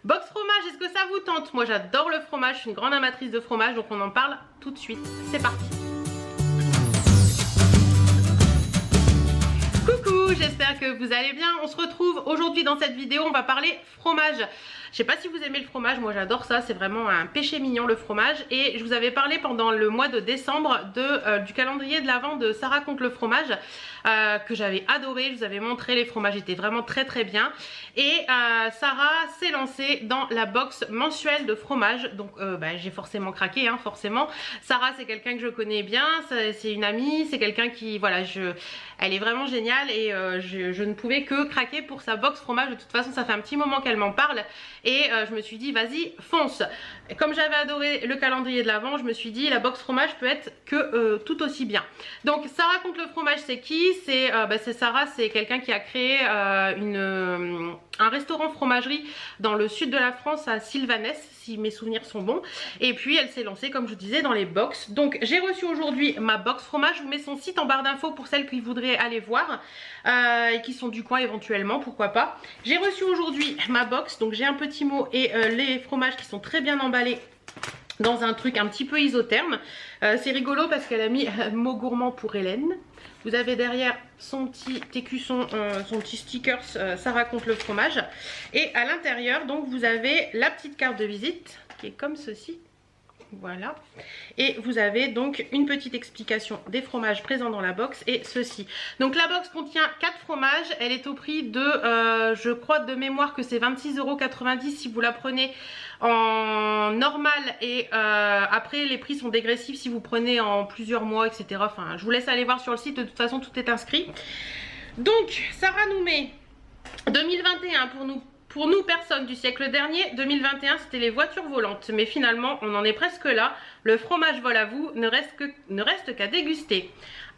Box fromage, est-ce que ça vous tente? Moi j'adore le fromage, je suis une grande amatrice de fromage, donc on en parle tout de suite. C'est parti. Coucou, j'espère que vous allez bien. On se retrouve aujourd'hui dans cette vidéo, on va parler fromage. Je sais pas si vous aimez le fromage, moi j'adore ça, c'est vraiment un péché mignon le fromage. Et je vous avais parlé pendant le mois de décembre du calendrier de l'Avent de Sarah contre le fromage, que j'avais adoré. Je vous avais montré, les fromages étaient vraiment très très bien. Et Sarah s'est lancée dans la box mensuelle de fromage, donc j'ai forcément craqué, hein, forcément. Sarah c'est quelqu'un que je connais bien, c'est une amie, c'est quelqu'un qui, voilà, elle est vraiment géniale et je ne pouvais que craquer pour sa box fromage. De toute façon ça fait un petit moment qu'elle m'en parle et je me suis dit vas-y fonce. Et comme j'avais adoré le calendrier de l'Avent, je me suis dit la box fromage peut être que tout aussi bien. Donc Sarah contre le fromage, c'est qui? C'est Sarah, c'est quelqu'un qui a créé un restaurant fromagerie dans le sud de la France à Sylvanès, si mes souvenirs sont bons. Et puis elle s'est lancée, comme je vous disais, dans les box. Donc j'ai reçu aujourd'hui ma box fromage. Je vous mets son site en barre d'infos pour celles qui voudraient aller voir et qui sont du coin éventuellement, pourquoi pas. J'ai reçu aujourd'hui ma box, donc j'ai un petit mot et les fromages qui sont très bien emballés dans un truc un petit peu isotherme. C'est rigolo parce qu'elle a mis mot gourmand pour Hélène. Vous avez derrière son petit écusson, son petit stickers Sarah contre le fromage. Et à l'intérieur, donc vous avez la petite carte de visite qui est comme ceci. Voilà. Et vous avez donc une petite explication des fromages présents dans la box et ceci. Donc la box contient 4 fromages. Elle est au prix de, je crois de mémoire que c'est 26,90 € si vous la prenez en normal. Et après les prix sont dégressifs si vous prenez en plusieurs mois, etc. Enfin je vous laisse aller voir sur le site, de toute façon tout est inscrit. Donc Sarah nous met 2021 pour nous personnes du siècle dernier. 2021 c'était les voitures volantes, mais finalement on en est presque là. Le fromage vole à vous, ne reste qu'à déguster.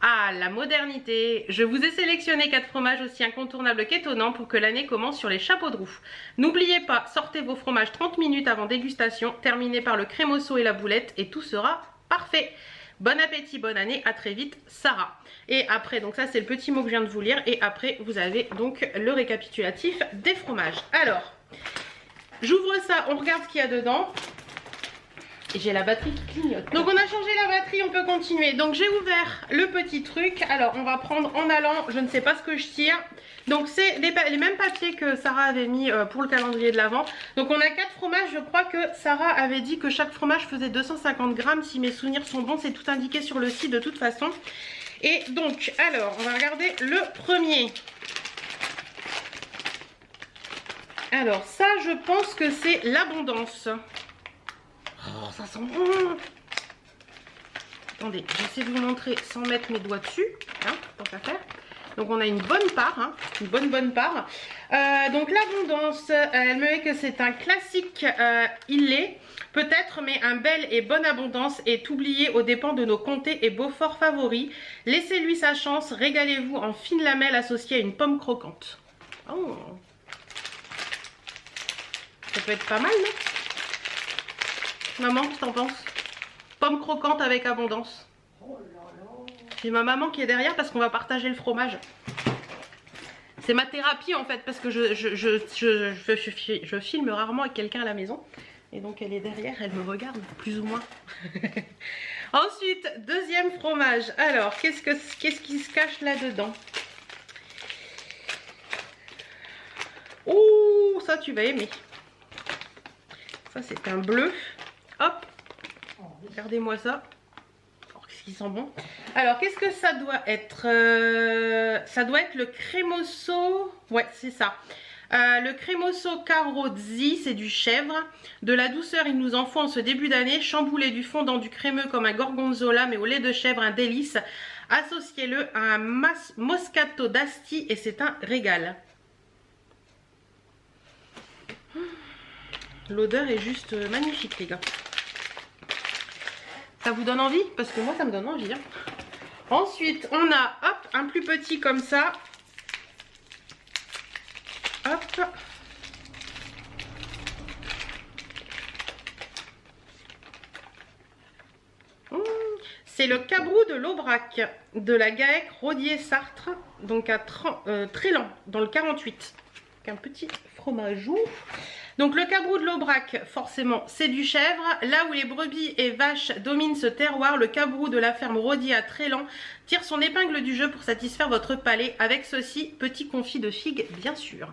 Ah, la modernité. Je vous ai sélectionné 4 fromages aussi incontournables qu'étonnants pour que l'année commence sur les chapeaux de roue. N'oubliez pas, sortez vos fromages 30 minutes avant dégustation, terminez par le crémoso et la boulette et tout sera parfait. Bon appétit, bonne année, à très vite, Sarah. Et après, donc ça c'est le petit mot que je viens de vous lire. Et après vous avez donc le récapitulatif des fromages. Alors, j'ouvre ça, on regarde ce qu'il y a dedans. Et j'ai la batterie qui clignote. Donc on a changé la batterie, on peut continuer. Donc j'ai ouvert le petit truc. Alors on va prendre en allant, je ne sais pas ce que je tire. Donc c'est les mêmes papiers que Sarah avait mis pour le calendrier de l'Avent. Donc on a 4 fromages, je crois que Sarah avait dit que chaque fromage faisait 250 grammes. Si mes souvenirs sont bons, c'est tout indiqué sur le site de toute façon. Et donc, alors, on va regarder le premier. Alors ça, je pense que c'est l'abondance. Oh, ça sent bon. Attendez, j'essaie de vous montrer sans mettre mes doigts dessus, hein, tant qu'à faire. Donc on a une bonne part, hein, une bonne part. Donc l'abondance, elle me dit que c'est un classique illet, peut-être, mais un bel et bonne abondance est oublié aux dépens de nos comtés et Beaufort favoris. Laissez-lui sa chance, régalez-vous en fine lamelle associée à une pomme croquante. Oh. Ça peut être pas mal, non? Maman, qu'est-ce que t'en penses? Pomme croquante avec abondance. J'ai ma maman qui est derrière parce qu'on va partager le fromage. C'est ma thérapie en fait, parce que je filme rarement avec quelqu'un à la maison. Et donc elle est derrière, elle me regarde plus ou moins. Ensuite, deuxième fromage. Alors, qu'est-ce qui se cache là-dedans? Ouh, ça tu vas aimer. Ça c'est un bleu. Hop, regardez-moi ça. Oh, qu'est-ce qui sent bon. Alors, qu'est-ce que ça doit être? Ça doit être le crémoso. Ouais, c'est ça. Le crémoso carozzi, c'est du chèvre. De la douceur, il nous en faut en ce début d'année. Chamboulé du fondant du crémeux comme un gorgonzola, mais au lait de chèvre, un délice. Associez-le à un moscato d'Asti et c'est un régal. L'odeur est juste magnifique, les gars. Ça vous donne envie? Parce que moi, ça me donne envie. Hein. Ensuite, on a, hop, un plus petit comme ça. Hop. C'est le cabrou de l'Aubrac, de la GAEC Rodier-Sartre, donc à Trélan, dans le 48. Donc un petit fromage. Donc le cabrou de l'Aubrac, forcément, c'est du chèvre. Là où les brebis et vaches dominent ce terroir, le cabrou de la ferme Rodier à Trélan tire son épingle du jeu pour satisfaire votre palais avec ceci, petit confit de figues, bien sûr.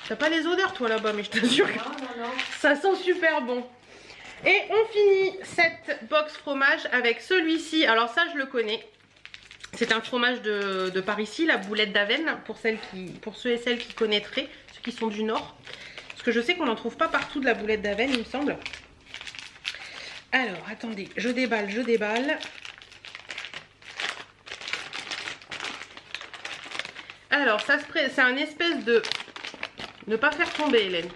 T'as pas les odeurs toi là-bas, mais je t'assure que ça sent super bon. Et on finit cette box fromage avec celui-ci. Alors ça, je le connais. C'est un fromage de par ici, la boulette d'Avesnes, pour ceux et celles qui connaîtraient, ceux qui sont du Nord. Parce que je sais qu'on n'en trouve pas partout de la boulette d'Avesnes, il me semble. Alors, attendez, je déballe, je déballe. Alors, c'est un espèce de... Ne pas faire tomber, Hélène.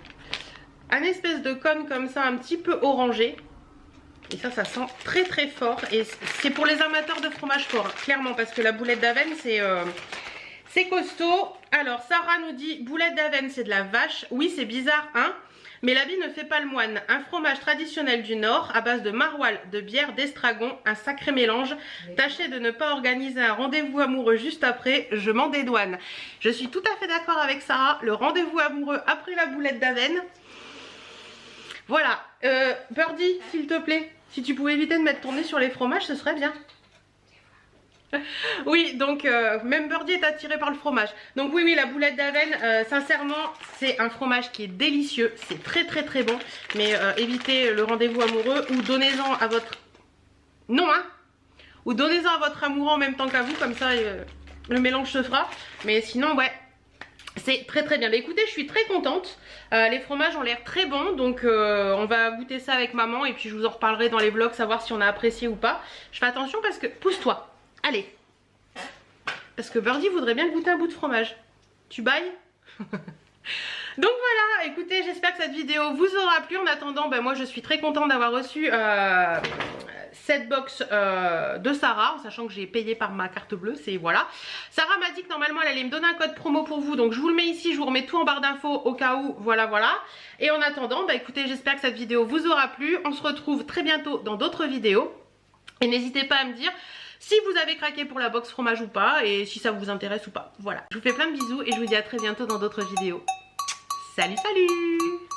Un espèce de cône comme ça, un petit peu orangé. Et ça sent très très fort. Et c'est pour les amateurs de fromage fort, hein, clairement, parce que la boulette d'Avesnes, c'est costaud. Alors, Sarah nous dit, boulette d'Avesnes, c'est de la vache. Oui, c'est bizarre, hein. Mais l'habit ne fait pas le moine. Un fromage traditionnel du Nord, à base de maroilles, de bière, d'estragon, un sacré mélange. Tâchez de ne pas organiser un rendez-vous amoureux juste après, je m'en dédouane. Je suis tout à fait d'accord avec Sarah. Le rendez-vous amoureux après la boulette d'Avesnes. Voilà. Birdie, s'il te plaît. Si tu pouvais éviter de mettre ton nez sur les fromages, ce serait bien. Oui, donc même Birdie est attiré par le fromage. Donc oui, la boulette d'Avesnes, sincèrement, c'est un fromage qui est délicieux. C'est très très très bon. Mais évitez le rendez-vous amoureux ou donnez-en à votre... Non, hein. Ou donnez-en à votre amoureux en même temps qu'à vous. Comme ça, le mélange se fera. Mais sinon, ouais... C'est très très bien. Mais écoutez, je suis très contente. Les fromages ont l'air très bons. Donc on va goûter ça avec maman. Et puis je vous en reparlerai dans les vlogs, savoir si on a apprécié ou pas. Je fais attention parce que... Pousse-toi. Allez. Parce que Birdie voudrait bien goûter un bout de fromage. Tu bailles? Donc voilà, écoutez, j'espère que cette vidéo vous aura plu. En attendant, ben moi je suis très contente d'avoir reçu cette box de Sarah, en sachant que j'ai payé par ma carte bleue, c'est voilà. Sarah m'a dit que normalement elle allait me donner un code promo pour vous, donc je vous le mets ici, je vous remets tout en barre d'infos au cas où, voilà. Et en attendant, bah écoutez, j'espère que cette vidéo vous aura plu. On se retrouve très bientôt dans d'autres vidéos. Et n'hésitez pas à me dire si vous avez craqué pour la box fromage ou pas, et si ça vous intéresse ou pas. Voilà, je vous fais plein de bisous et je vous dis à très bientôt dans d'autres vidéos. Salut, salut!